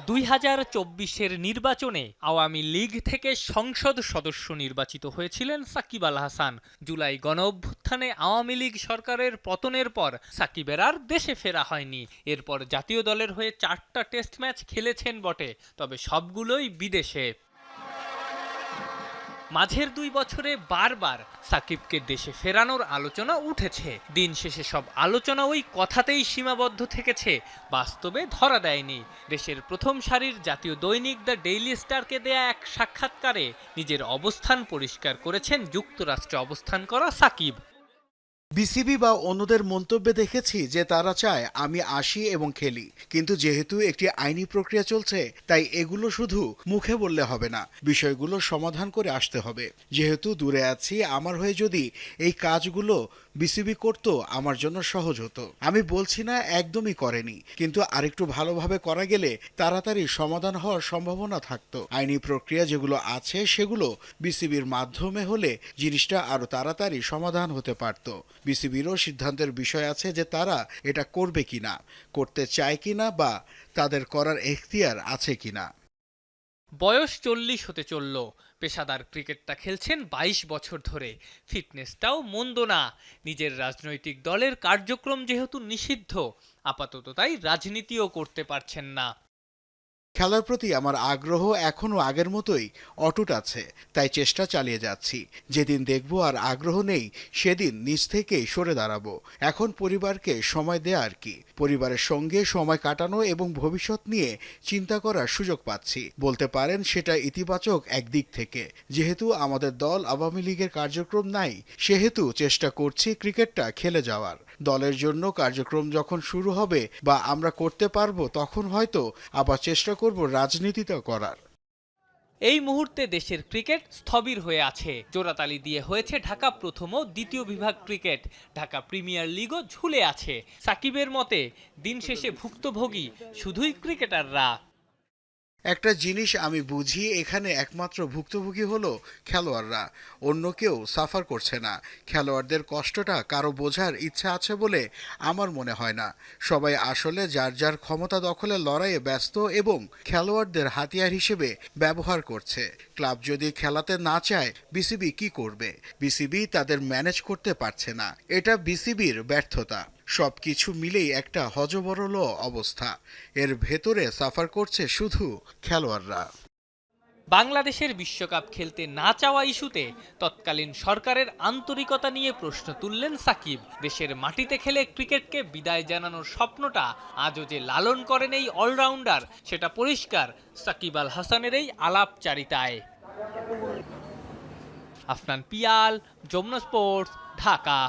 2024-এর নির্বাচনে আওয়ামী লীগ থেকে সংসদ সদস্য নির্বাচিত হয়েছিলেন সাকিব আল হাসান। জুলাই গণঅভ্যুত্থানে আওয়ামী লীগ সরকারের পতনের পর সাকিবের আর দেশে ফেরা হয়নি। এরপর জাতীয় দলের হয়ে 4টা টেস্ট ম্যাচ খেলেছেন বটে, তবে সবগুলোই বিদেশে। মাঝের 2 বছরে বারবার সাকিবকে দেশে ফেরানোর আলোচনা উঠেছে। দিন শেষে সব আলোচনা ওই কথাতেই সীমাবদ্ধ থেকেছে, বাস্তবে ধরা দেয়নি। দেশের প্রথম সারির জাতীয় দৈনিক দ্য ডেইলি স্টারকে দেয়া এক সাক্ষাৎকারে নিজের অবস্থান পরিষ্কার করেছেন যুক্তরাষ্ট্রে অবস্থান করা সাকিব। বিসিবি বা অন্যদের মন্তব্যে দেখেছি যে তারা চায় আমি আসি এবং খেলি, কিন্তু যেহেতু একটি আইনি প্রক্রিয়া চলছে তাই এগুলো শুধু মুখে বললে হবে না, বিষয়গুলো সমাধান করে আসতে হবে। যেহেতু দূরে আছি, আমার হয়ে যদি এই কাজগুলো বিসিবি করত আমার জন্য সহজ হতো। আমি বলছি না একদমই করেনি, কিন্তু আরেকটু ভালোভাবে করা গেলে তাড়াতাড়ি সমাধান হওয়ার সম্ভাবনা থাকতো। আইনি প্রক্রিয়া যেগুলো আছে সেগুলো বিসিবির মাধ্যমে হলে জিনিসটা আরো তাড়াতাড়ি সমাধান হতে পারত। বিসিবিরও সিদ্ধান্তের বিষয় আছে যে তারা এটা করবে কিনা, করতে চায় কিনা, বা তাদের করার এখতিয়ার আছে কিনা। বয়স 40 হতে চলল, পেশাদার ক্রিকেটটা খেলছেন 22 বছর ধরে, ফিটনেসটাও মন্দ না। নিজের রাজনৈতিক দলের কার্যক্রম যেহেতু নিষিদ্ধ, আপাতত তাই রাজনীতিও করতে পারছেন না। খেলার প্রতি আমার আগ্রহ এখনো আগের মতোই অটুট আছে, তাই চেষ্টা চালিয়ে যাচ্ছি। যেদিন দেখব আর আগ্রহ নেই সেদিন নিজ থেকেই সরে দাঁড়াবো। এখন পরিবারকে সময় দেয়া আর কি, পরিবারের সঙ্গে সময় কাটানো এবং ভবিষ্যৎ নিয়ে চিন্তা করার সুযোগ পাচ্ছি। বলতে পারেন সেটা ইতিবাচক একদিক থেকে। যেহেতু আমাদের দল আওয়ামী লীগের কার্যক্রম নাই, সেহেতু চেষ্টা করছি ক্রিকেটটা খেলে যাওয়ার। দলের জন্য কার্যক্রম যখন শুরু হবে বা আমরা করতে পারবো, তখন হয়তো আবার চেষ্টা করব রাজনীতিটা করার। এই মুহূর্তে দেশের ক্রিকেট স্থবির হয়ে আছে। জোড়াতালি দিয়ে হয়েছে ঢাকা প্রথম ও দ্বিতীয় বিভাগ ক্রিকেট, ঢাকা প্রিমিয়ার লিগও ঝুলে আছে। সাকিবের মতে দিন শেষে ভুক্তভোগী শুধুই ক্রিকেটাররা। একটা জিনিস আমি বুঝি, এখানে একমাত্র ভুক্তভোগী হলো খেলোয়াড়রা, অন্য কেউ সাফার করছে না। খেলোয়াড়দের কষ্টটা কারো বোঝার ইচ্ছা আছে বলে আমার মনে হয় না। সবাই আসলে যার যার ক্ষমতা দখলের লড়াইয়ে ব্যস্ত এবং খেলোয়াড়দের হাতিয়ার হিসেবে ব্যবহার করছে। ক্লাব যদি খেলাতে না চায়, বিসিবি কি করবে? বিসিবি তাদের ম্যানেজ করতে পারছে না, এটা বিসিবির ব্যর্থতা। সবকিছু মিলেই একটা হযবরল অবস্থা, এর ভেতরে সাফার করছে শুধু খেলোয়াড়রা। বাংলাদেশের বিশ্বকাপ খেলতে না চাওয়া ইস্যুতে তৎকালীন সরকারের আন্তরিকতা নিয়ে প্রশ্ন তুললেন সাকিব। দেশের মাটিতে খেলে ক্রিকেটকে বিদায় জানানোর স্বপ্নটা আজও যে লালন করেন এই অলরাউন্ডার, সেটা পরিষ্কার সাকিব আল হাসানের এই আলাপচারিতায়। আফনান পিয়াল, যমুনা স্পোর্টস, ঢাকা।